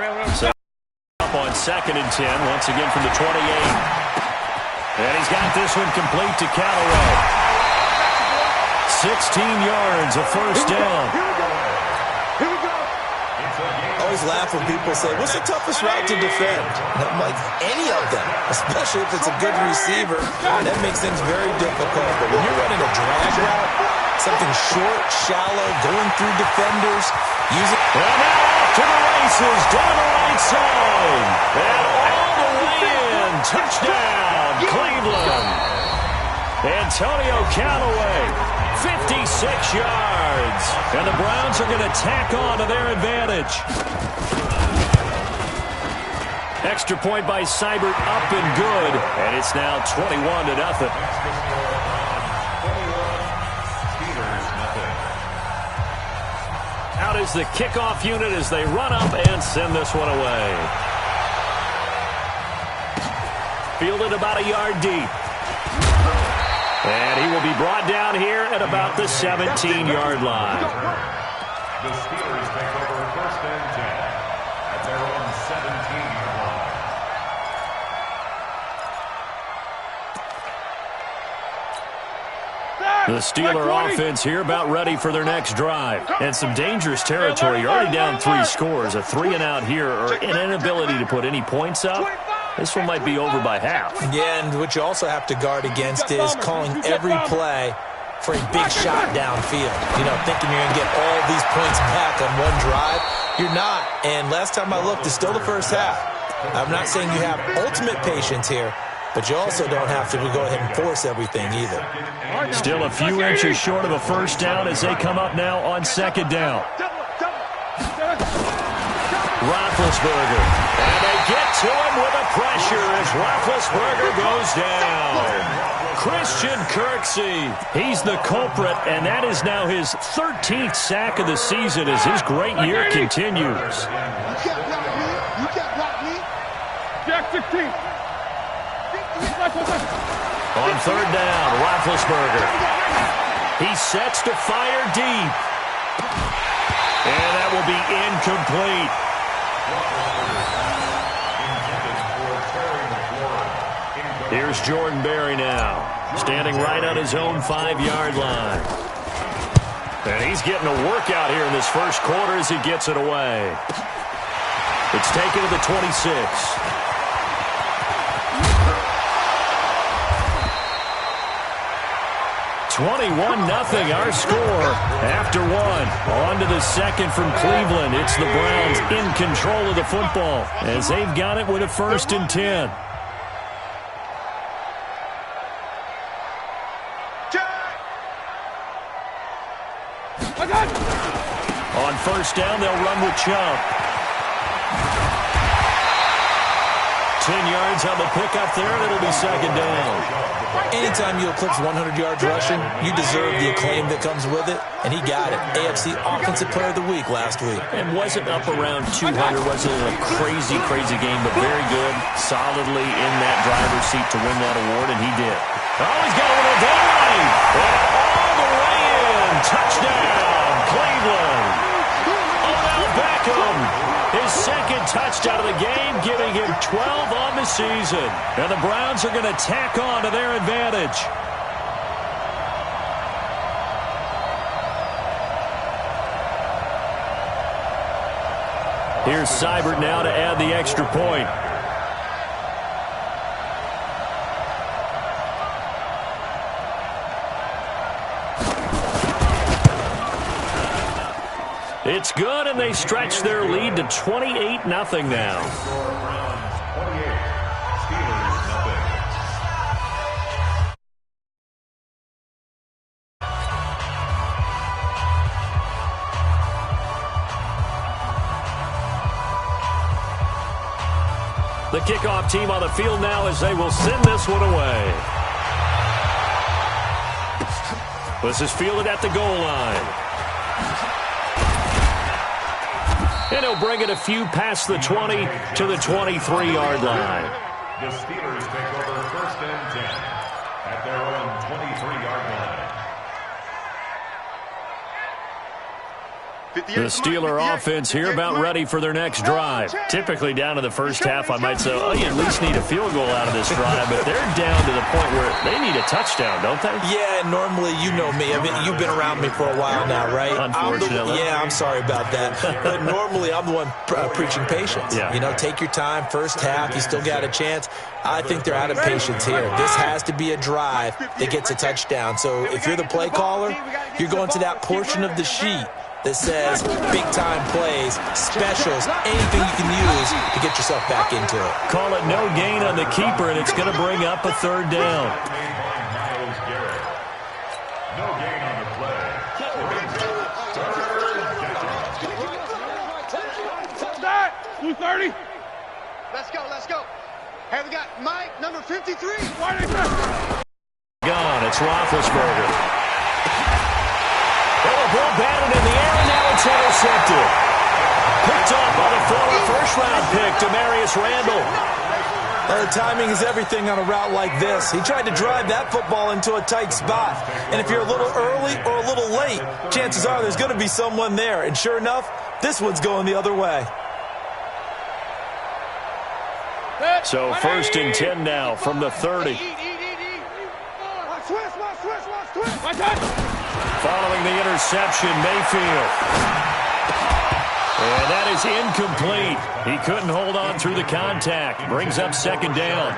So up on 2nd and 10, once again from the 28. And he's got this one complete to Callaway. 16 yards, a first down. I always laugh when people say, what's the toughest route to defend? And I'm like, any of them, especially if it's a good receiver. That makes things very difficult. But when you're running a drag route, something short, shallow, going through defenders, using... And now off to the races, down the right side. And all the way in. Touchdown, Cleveland. Antonio Callaway, 56 yards. And the Browns are going to tack on to their advantage. Extra point by Seibert, up and good. And it's now 21-0. Out is the kickoff unit as they run up and send this one away. Fielded about a yard deep. And he will be brought down here at about the 17-yard line. The Steelers take over 1st and 10 at their own 17-yard line. The Steeler offense here about ready for their next drive. And some dangerous territory. You're already down 3 scores. A 3-and-out here or an inability to put any points up. This one might be over by half. Yeah, and what you also have to guard against is calling every play for a big shot downfield. You know, thinking you're going to get all these points back on one drive. You're not. And last time I looked, it's still the first half. I'm not saying you have ultimate patience here, but you also don't have to go ahead and force everything either. Still a few inches short of a first down as they come up now on 2nd down. Roethlisberger. And they get to him with a pressure as Roethlisberger goes down. Christian Kirksey. He's the culprit, and that is now his 13th sack of the season as his great year continues. You can't block me. You can't block me. Jack 16. On 3rd down, Roethlisberger. He sets to fire deep. And that will be incomplete. Here's Jordan Berry now, standing right on his own 5-yard line. And he's getting a workout here in this first quarter as he gets it away. It's taken to the 26. 21-0 our score after one. On to the second from Cleveland. It's the Browns in control of the football as they've got it with a 1st and 10. On 1st down, they'll run with Chubb. 10 yards on the pickup there, and it'll be 2nd down. Anytime you eclipse 100 yards rushing, you deserve the acclaim that comes with it, and he got it. AFC Offensive Player of the Week last week. And wasn't up around 200, wasn't a crazy game, but very good, solidly in that driver's seat to win that award, and he did. Oh, he's got a little dive! And all the way in! Touchdown, Cleveland! Odell Beckham! His 2nd touchdown of the game, giving him 12 on the season. And the Browns are going to tack on to their advantage. Here's Seibert now to add the extra point. It's good, and they stretch their lead to 28-0 now. The kickoff team on the field now as they will send this one away. This is fielded at the goal line. And he'll bring it a few past the 20 to the 23-yard line. The Steelers take over 1st and 10 at their own 23-yard line. The Steeler offense here about ready for their next drive. Typically down to the first half, I might say, oh, you at least need a field goal out of this drive, but they're down to the point where they need a touchdown, don't they? Yeah, normally, you know me. I mean, you've been around me for a while now, right? Unfortunately. I'm sorry about that. But normally, I'm the one preaching patience. Yeah. You know, take your time, first half, you still got a chance. I think they're out of patience here. This has to be a drive that gets a touchdown. So if you're the play caller, you're going to that portion of the sheet that says big-time plays, specials, anything you can use to get yourself back into it. Call it no gain on the keeper, and it's going to bring up a third down. No gain on the play. Start. 230. Let's go, let's go. Hey, we got Mike, number 53. Gone. It's Roethlisberger. Ball batted in the air, and now it's intercepted. Picked up by the former first-round pick, Demarius Randall. The timing is everything on a route like this. He tried to drive that football into a tight spot. And if you're a little early or a little late, chances are there's going to be someone there. And sure enough, this one's going the other way. So 1st and 10 now from the 30. Following the interception, Mayfield. And that is incomplete. He couldn't hold on through the contact. Brings up 2nd down.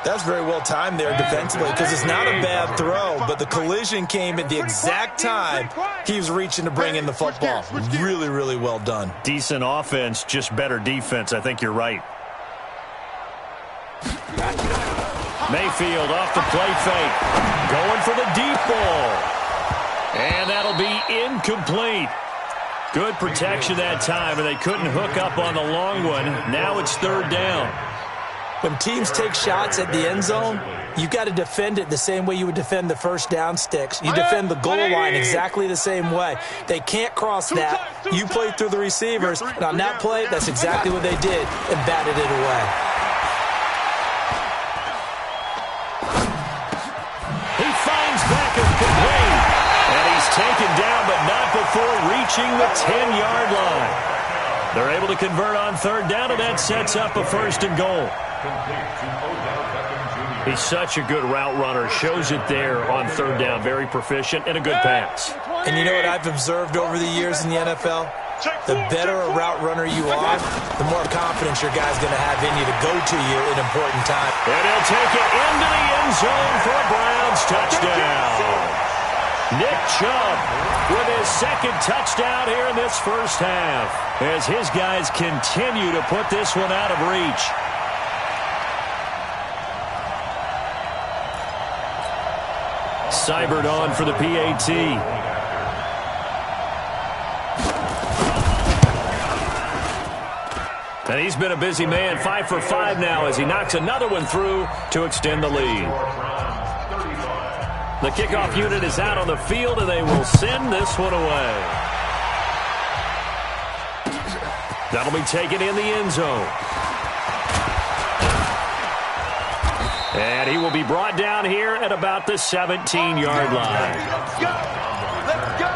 That's very well timed there defensively because it's not a bad throw, but the collision came at the exact time he was reaching to bring in the football. Really, really well done. Decent offense, just better defense. I think you're right. Mayfield off the play fake. Going for the deep ball. And that'll be incomplete. Good protection that time, and they couldn't hook up on the long one. Now it's 3rd down. When teams take shots at the end zone, you've got to defend it the same way you would defend the first down sticks. You defend the goal line exactly the same way. They can't cross that. You play through the receivers, and on that play, that's exactly what they did and batted it away. He finds Beckham complete. And he's taken down, but not before reaching the 10-yard line. They're able to convert on 3rd down, and that sets up a 1st and goal. He's such a good route runner. Shows it there on 3rd down. Very proficient and a good pass. And you know what I've observed over the years in the NFL? The better a route runner you are, the more confidence your guy's going to have in you to go to you in important time. And he'll take it into the end zone for a Browns touchdown. Nick Chubb with his 2nd touchdown here in this first half as his guys continue to put this one out of reach. Seibert on for the PAT. And he's been a busy man, 5 for 5 now as he knocks another one through to extend the lead. The kickoff unit is out on the field, and they will send this one away. That'll be taken in the end zone. And he will be brought down here at about the 17-yard line. Let's go. Let's go.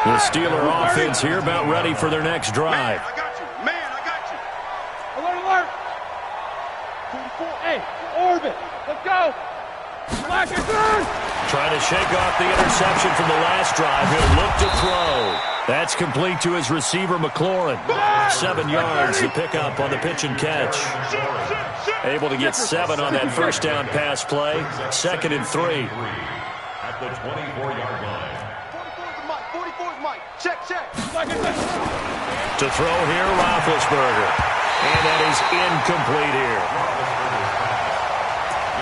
The Steeler offense here about ready for their next drive. Man, I got you. Man, I got you. Alert, alert. 44. Hey, orbit. Let's go. Flash your turn. Trying to shake off the interception from the last drive. He'll look to throw. That's complete to his receiver, McLaurin. 7 yards to pick up on the pitch and catch. Able to get 7 on that first down pass play. 2nd and 3. At the 24-yard line. 44's Mike. 44's Mike. Check, check. To throw here, Roethlisberger. And that is incomplete here.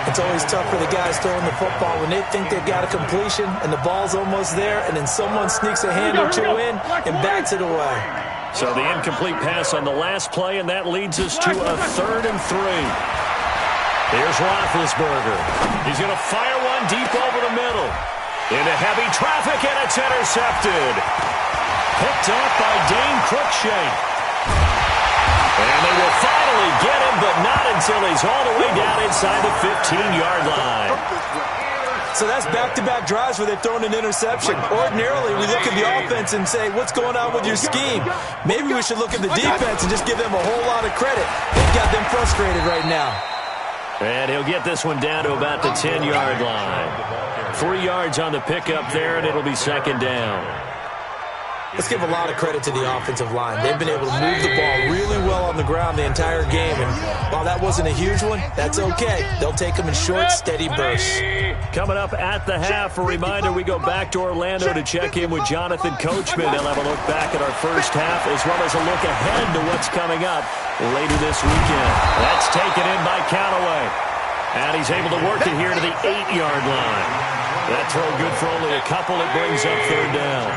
It's always tough for the guys throwing the football when they think they've got a completion and the ball's almost there, and then someone sneaks a hand or two in and bats it away. So the incomplete pass on the last play, and that leads us to a 3rd and 3. Here's Roethlisberger. He's going to fire one deep over the middle. Into heavy traffic, and it's intercepted. Picked up by Dane Cruikshank. And they will finally get him, but not until he's all the way down inside the 15-yard line. So that's back-to-back drives where they've thrown an interception. Ordinarily, we look at the offense and say, what's going on with your scheme? Maybe we should look at the defense and just give them a whole lot of credit. They've got them frustrated right now. And he'll get this one down to about the 10-yard line. 3 yards on the pickup there, and it'll be second down. Let's give a lot of credit to the offensive line. They've been able to move the ball really well on the ground the entire game. And while that wasn't a huge one, that's okay. They'll take them in short, steady bursts. Coming up at the half, a reminder, we go back to Orlando to check in with Jonathan Coachman. He'll have a look back at our first half as well as a look ahead to what's coming up later this weekend. That's taken in by Callaway. And he's able to work it here to the 8-yard line. That throw good for only a couple. It brings up third down.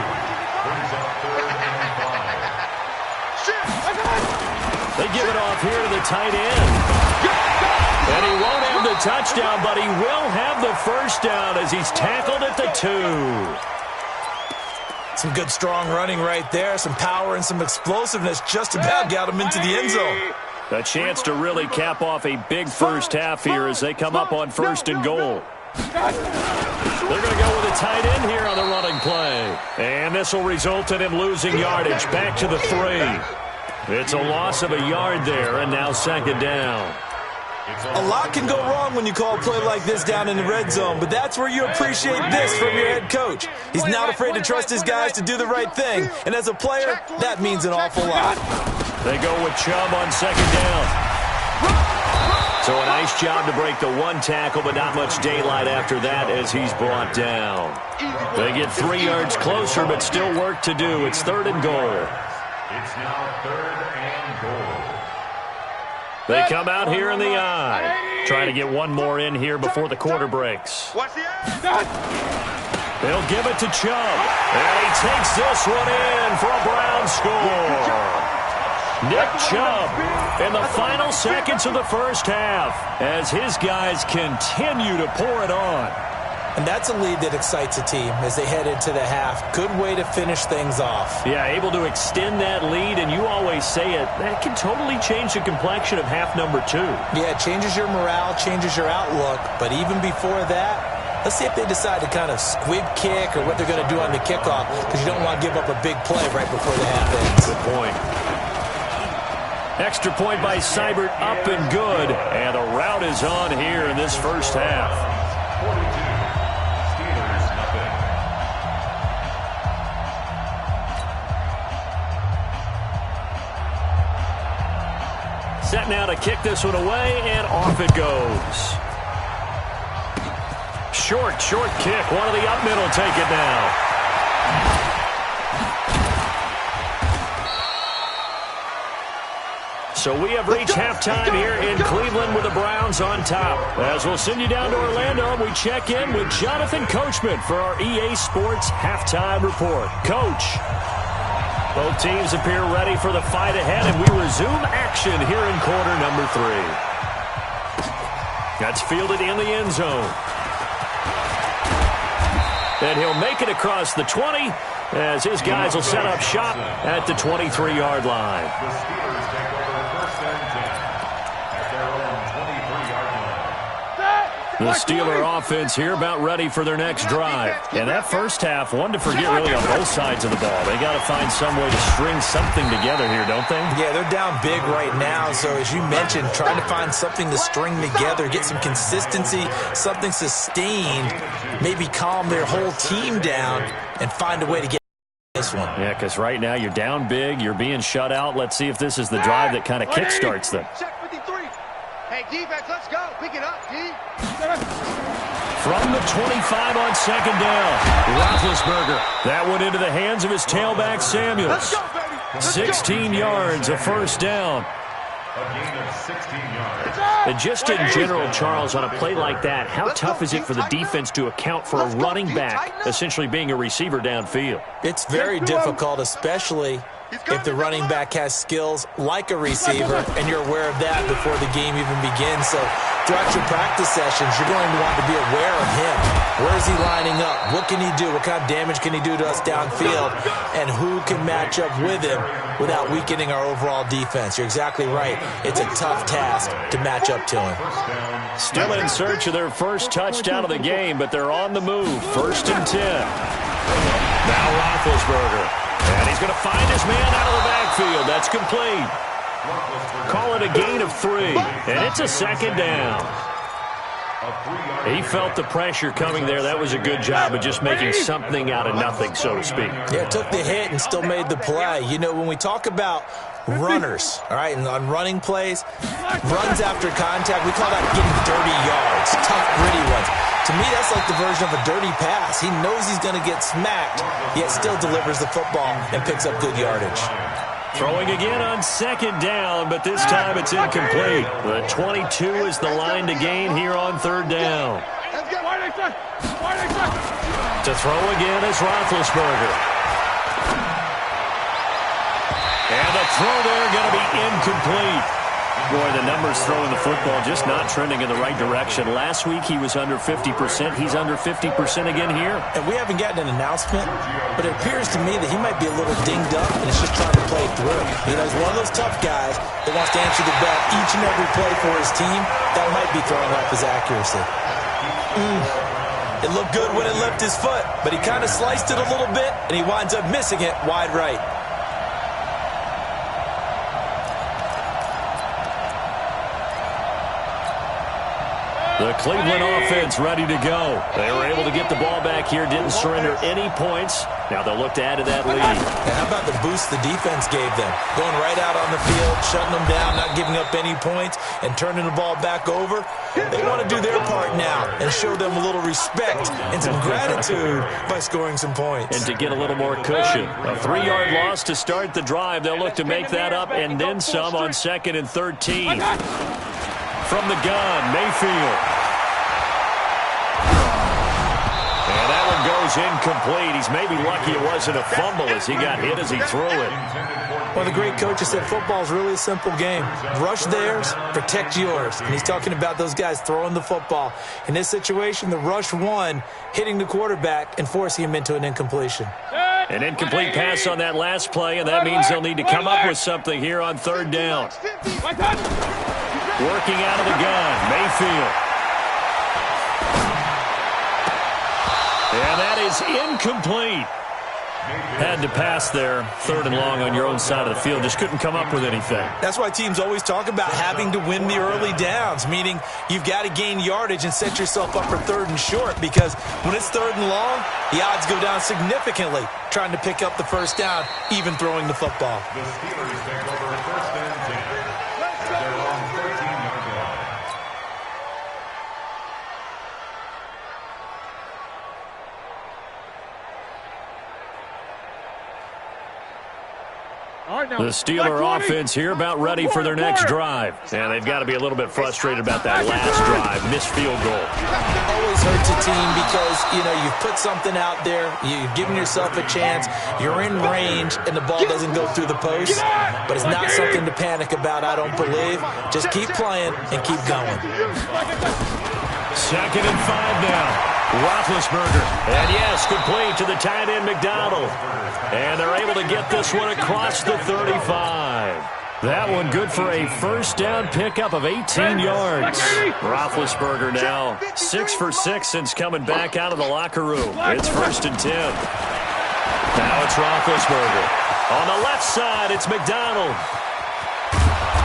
They give it off here to the tight end. And he won't have the touchdown, but he will have the first down as he's tackled at the 2. Some good, strong running right there. Some power and some explosiveness just about got him into the end zone. A chance to really cap off a big first half here as they come up on first and goal. They're going to go with a tight end here on the running play. And this will result in him losing yardage back to the 3. It's a loss of a yard there, and now second down. A lot can go wrong when you call a play like this down in the red zone, but that's where you appreciate this from your head coach. He's not afraid to trust his guys to do the right thing, and as a player, that means an awful lot. They go with Chubb on second down. So a nice job to break the 1 tackle, but not much daylight after that as he's brought down. They get 3 yards closer, but still work to do. It's third and goal. It's now third and goal. They come out here in the eye. Trying to get one more in here before the quarter breaks. Watch the eye. They'll give it to Chubb. And he takes this one in for a Brown score. Nick Chubb in the final seconds of the first half as his guys continue to pour it on. And that's a lead that excites a team as they head into the half. Good way to finish things off. Yeah, able to extend that lead, and you always say it, that can totally change the complexion of half number 2. Yeah, it changes your morale, changes your outlook. But even before that, let's see if they decide to kind of squib kick or what they're going to do on the kickoff, because you don't want to give up a big play right before the half ends. Good point. Extra point by Seibert, up and good. And the route is on here in this first half. 42, Steelers nothing. Set now to kick this one away, and off it goes. Short kick. One of the up middle take it now. So we have reached halftime here in Cleveland with the Browns on top. As we'll send you down to Orlando, we check in with Jonathan Coachman for our EA Sports Halftime Report. Coach, both teams appear ready for the fight ahead, and we resume action here in quarter number 3. That's fielded in the end zone. And he'll make it across the 20 as his guys will set up shop at the 23-yard line. The Steelers take over first and 10 at their own 23-yard line. The Steeler offense here about ready for their next drive. And that first half, one to forget really on both sides of the ball. They got to find some way to string something together here, don't they? Yeah, they're down big right now. So as you mentioned, trying to find something to string together, get some consistency, something sustained, maybe calm their whole team down and find a way to get this one. Yeah, because right now you're down big, you're being shut out. Let's see if this is the drive that kind of kickstarts them. Check 53. Hey, defense, let's go. Pick it up, D. From the 25 on second down, Roethlisberger. That one into the hands of his tailback, Samuels. Let's go, baby. Let's 16 yards, a first down. A gain of 16 yards. And just in general, Charles, on a play like that, how tough is it for the defense to account for a running back essentially being a receiver downfield? It's very difficult, especially if the running back has skills like a receiver, and you're aware of that before the game even begins. So throughout your practice sessions, you're going to want to be aware of him. Where is he lining up? What can he do? What kind of damage can he do to us downfield? And who can match up with him without weakening our overall defense? You're exactly right. It's a tough task to match up to him. Still in search of their first touchdown of the game, but they're on the move. 1st and 10. Now Roethlisberger. And he's going to find his man out of the backfield. That's complete. Call it a gain of 3. And it's a 2nd down. He felt the pressure coming there. That was a good job of just making something out of nothing, so to speak. Yeah, took the hit and still made the play. You know, when we talk about runners, all right, and on running plays, runs after contact, we call that getting dirty yards, tough, gritty ones. To me, that's like the version of a dirty pass. He knows he's going to get smacked, yet still delivers the football and picks up good yardage. Throwing again on 2nd down, but this time it's incomplete. The 22 is the line to gain here on 3rd down. To throw again is Roethlisberger. And the throw there going to be incomplete. Boy, the numbers throwing the football just not trending in the right direction. Last week he was under 50%. He's under 50% again here. And we haven't gotten an announcement, but it appears to me that he might be a little dinged up and is just trying to play through. You know, he's one of those tough guys that wants to answer the bell each and every play for his team. That might be throwing off his accuracy. It looked good when it left his foot, but he kind of sliced it a little bit, and he winds up missing it wide right. The Cleveland offense ready to go. They were able to get the ball back here, didn't surrender any points. Now they'll look to add to that lead. And how about the boost the defense gave them? Going right out on the field, shutting them down, not giving up any points, and turning the ball back over. They want to do their part now and show them a little respect and some gratitude by scoring some points. And to get a little more cushion. A 3-yard loss to start the drive. They'll look to make that up and then some on 2nd and 13. From the gun, Mayfield. And that one goes incomplete. He's maybe lucky it wasn't a fumble as he got hit as he threw it. Well, the great coach has said football is really a simple game. Rush theirs, protect yours. And he's talking about those guys throwing the football. In this situation, the rush won, hitting the quarterback and forcing him into an incompletion. An incomplete pass on that last play, and that means they'll need to come up with something here on 3rd down. Working out of the gun, Mayfield. And that is incomplete. Had to pass there, 3rd and long on your own side of the field. Just couldn't come up with anything. That's why teams always talk about having to win the early downs, meaning you've got to gain yardage and set yourself up for 3rd and short, because when it's 3rd and long, the odds go down significantly trying to pick up the 1st down, even throwing the football. The Steelers take over 1st and 10. They're on 13-yard line. The Steeler offense here about ready for their next drive. And they've got to be a little bit frustrated about that last drive, missed field goal. Always hurts a team because, you know, you've put something out there, you've given yourself a chance, you're in range, and the ball doesn't go through the post. But it's not something to panic about, I don't believe. Just keep playing and keep going. 2nd and 5 now. Roethlisberger. And yes, complete to the tight end, McDonald. And they're able to get this one across the 35. That one good for a 1st down pickup of 18 yards. Roethlisberger now 6 for 6 since coming back out of the locker room. It's 1st and 10. Now it's Roethlisberger. On the left side, it's McDonald.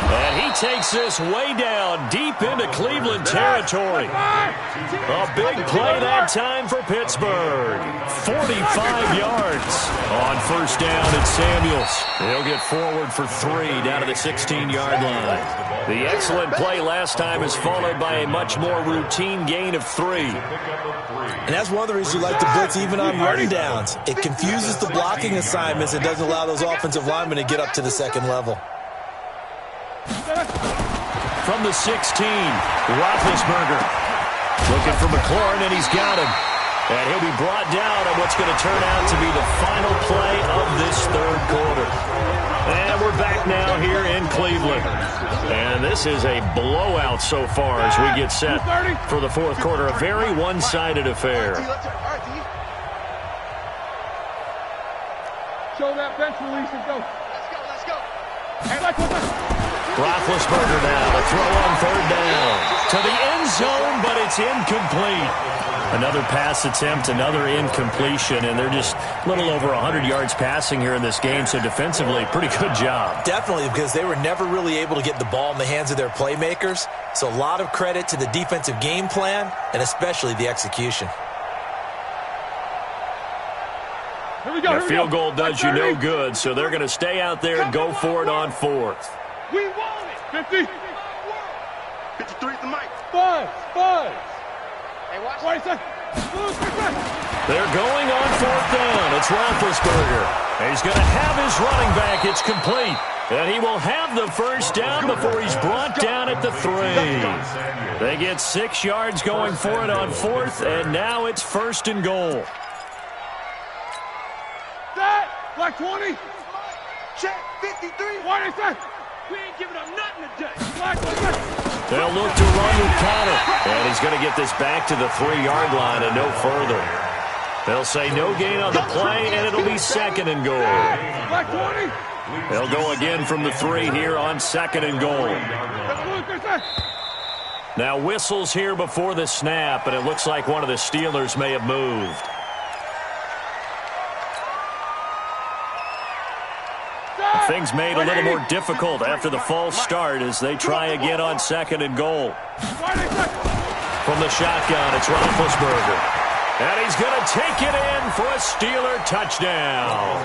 And he takes this way down, deep into Cleveland territory. A big play that time for Pittsburgh. 45 yards. On 1st down, it's Samuels. He'll get forward for 3 down to the 16-yard line. The excellent play last time is followed by a much more routine gain of 3. And that's one of the reasons you like to blitz even on run downs. It confuses the blocking assignments and doesn't allow those offensive linemen to get up to the 2nd level. From the 16, Roethlisberger looking for McLaurin, and he's got him. And he'll be brought down on what's going to turn out to be the final play of this third quarter. And we're back now here in Cleveland. And this is a blowout so far as we get set for the fourth quarter. A very one-sided affair. Show that bench release and go. Let's go. Roethlisberger now to throw on third down. To the end zone, but it's incomplete. Another pass attempt, another incompletion, and they're just a little over 100 yards passing here in this game, so defensively, pretty good job. Definitely, because they were never really able to get the ball in the hands of their playmakers, so a lot of credit to the defensive game plan and especially the execution. The field goal does you no good, so they're going to stay out there and go for it on fourth. We want it. 50. 53 at the mic. Buzz. Hey, watch. 20 seconds. They're going on fourth down. It's Roethlisberger. He's going to have his running back. It's complete. And he will have the first down before he's brought down at the 3. They get 6 yards going for it on fourth, and now it's first and goal. Set. Black 20. Check. 53. 20 seconds. We ain't giving up nothing today. Black 20. They'll look to run with Connor. And he's going to get this back to the 3-yard line and no further. They'll say no gain on the play, and it'll be second and goal. Black 20. They'll go again from the 3 here on second and goal. Now whistles here before the snap, and it looks like one of the Steelers may have moved. Things made a little more difficult after the false start as they try again on second and goal. From the shotgun, it's Roethlisberger. And he's going to take it in for a Steeler touchdown.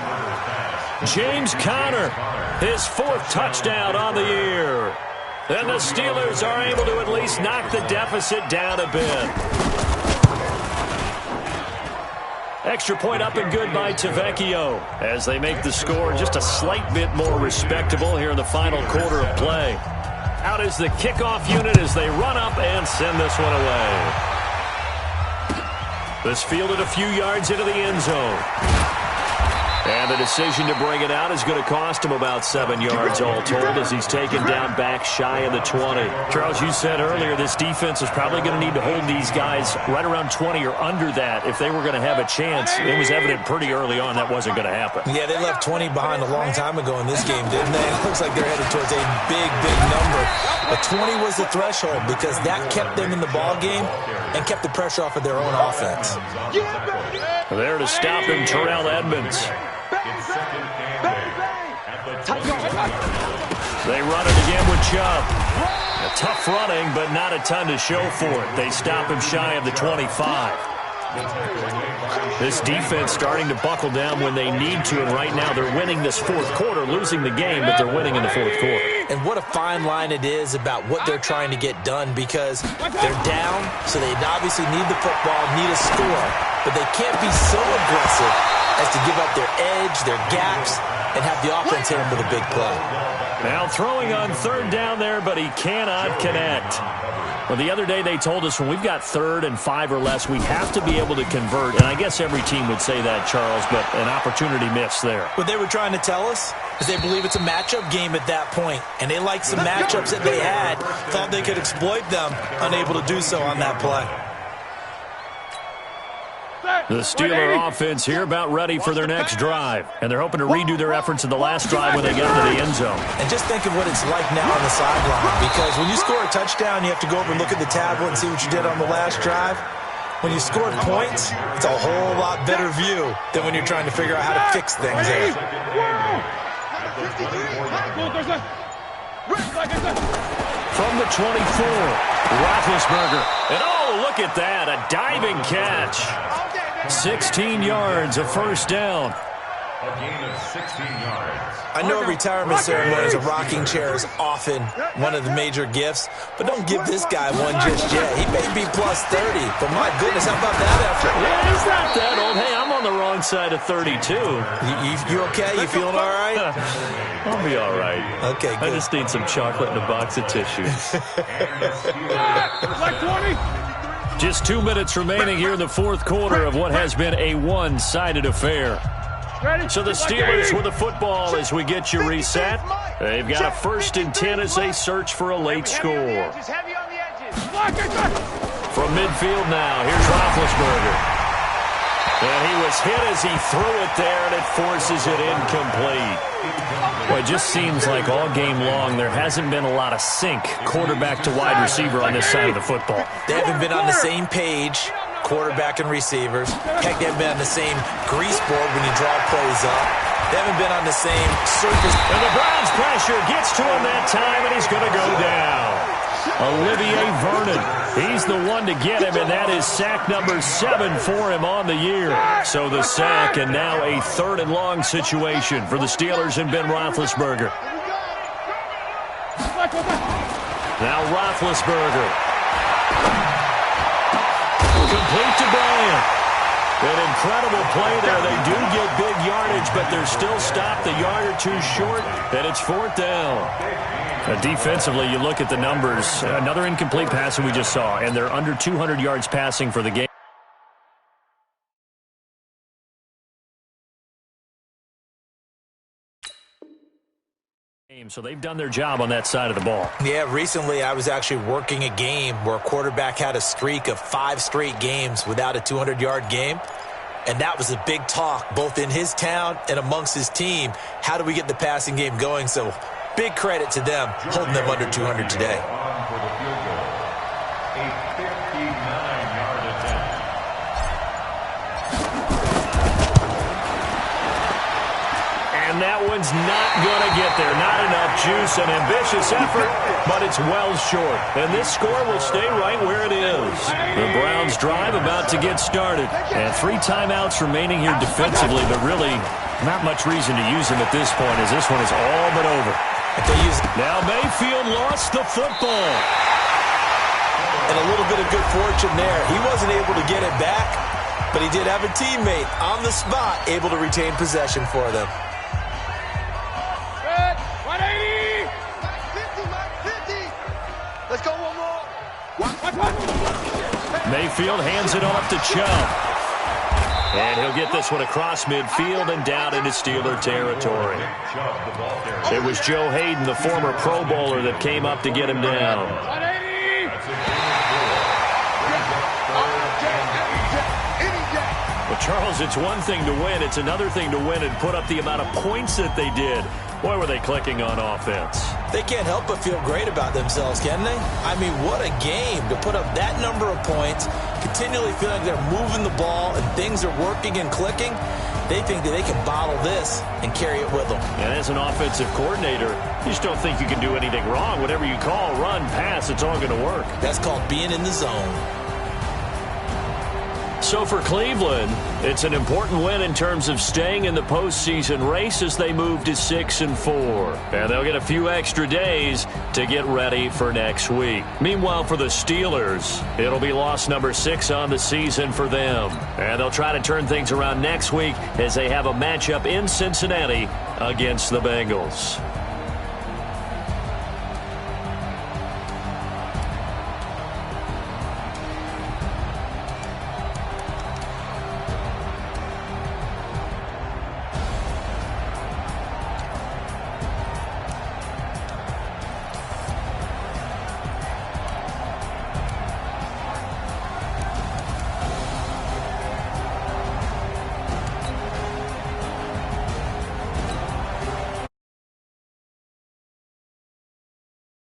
James Conner, his 4th touchdown on the year. And the Steelers are able to at least knock the deficit down a bit. Extra point up and good by Tavecchio as they make the score just a slight bit more respectable here in the final quarter of play. Out is the kickoff unit as they run up and send this one away. This fielded a few yards into the end zone. And the decision to bring it out is going to cost him about 7 yards all told as he's taken down back shy of the 20. Charles, you said earlier this defense is probably going to need to hold these guys right around 20 or under that if they were going to have a chance. It was evident pretty early on that wasn't going to happen. Yeah, they left 20 behind a long time ago in this game, didn't they? It looks like they're headed towards a big number. But 20 was the threshold because that kept them in the ball game and kept the pressure off of their own offense. There to stop him, Terrell Edmonds. They run it again with Chubb. A tough running, but not a ton to show for it. They stop him shy of the 25. This defense starting to buckle down when they need to, and right now they're winning this fourth quarter, losing the game, but they're winning in the fourth quarter. And what a fine line it is about what they're trying to get done because they're down, so they obviously need the football, need a score, but they can't be so aggressive as to give up their edge, their gaps, and have the offense hit them with a big play. Now throwing on third down there, but he cannot connect. Well, the other day they told us when we've got 3rd and 5 or less, we have to be able to convert. And I guess every team would say that, Charles, but an opportunity missed there. What they were trying to tell us is they believe it's a matchup game at that point, and they liked some matchups that they had, thought they could exploit them, unable to do so on that play. The Steeler offense here about ready for their next drive. And they're hoping to redo their efforts in the last drive when they get into the end zone. And just think of what it's like now on the sideline. Because when you score a touchdown, you have to go over and look at the tablet and see what you did on the last drive. When you scored points, it's a whole lot better view than when you're trying to figure out how to fix things there. From the 24, Roethlisberger. And oh, look at that, a diving catch. 16 yards, a first down. A gain of 16 yards. I know retirement ceremonies, a rocking chair is often one of the major gifts, but don't give this guy one just yet. He may be plus 30, but my goodness, how about that effort? Yeah, he's not that old. Hey, I'm on the wrong side of 32. You okay? You feeling all right? I'll be all right. Okay, good. I just need some chocolate and a box of tissues. Like 20. Just 2 minutes remaining here in the fourth quarter of what has been a one-sided affair. So the Steelers with the football as we get you reset. They've got a 1st and 10 as they search for a late score. From midfield now, here's Roethlisberger. And he was hit as he threw it there, and it forces it incomplete. Well, it just seems like all game long there hasn't been a lot of sync quarterback to wide receiver on this side of the football. They haven't been on the same page, quarterback and receivers. Heck, they haven't been on the same grease board when you draw plays up. They haven't been on the same surface. And the Browns pressure gets to him that time, and he's going to go down. Olivier Vernon, he's the one to get him, and that is sack number 7 for him on the year. So the sack, and now a 3rd and long situation for the Steelers and Ben Roethlisberger. Now Roethlisberger. Complete to Bryant. An incredible play there. They do get big yardage, but they're still stopped a yard or two short, and it's 4th down. Defensively, you look at the numbers. Another incomplete pass that we just saw, and they're under 200 yards passing for the game. So they've done their job on that side of the ball. Yeah, recently I was actually working a game where a quarterback had a streak of 5 straight games without a 200-yard game. And that was a big talk, both in his town and amongst his team. How do we get the passing game going? So big credit to them, holding them under 200 today. And that one's not going to get there. Not enough juice, an ambitious effort, but it's well short. And this score will stay right where it is. The Browns drive about to get started. And 3 timeouts remaining here defensively, but really not much reason to use them at this point as this one is all but over. Now Mayfield lost the football. And a little bit of good fortune there. He wasn't able to get it back, but he did have a teammate on the spot able to retain possession for them. 180! Let's go one more. Mayfield hands it off to Chubb. And he'll get this one across midfield and down into Steeler territory. It was Joe Hayden, the former Pro Bowler, that came up to get him down. Well, Charles, it's one thing to win. It's another thing to win and put up the amount of points that they did. Boy, were they clicking on offense. They can't help but feel great about themselves, can they? I mean, what a game to put up that number of points, continually feeling like they're moving the ball and things are working and clicking. They think that they can bottle this and carry it with them. And as an offensive coordinator, you just don't think you can do anything wrong. Whatever you call, run, pass, it's all going to work. That's called being in the zone. So for Cleveland, it's an important win in terms of staying in the postseason race as they move to 6-4. And they'll get a few extra days to get ready for next week. Meanwhile, for the Steelers, it'll be loss number 6 on the season for them. And they'll try to turn things around next week as they have a matchup in Cincinnati against the Bengals.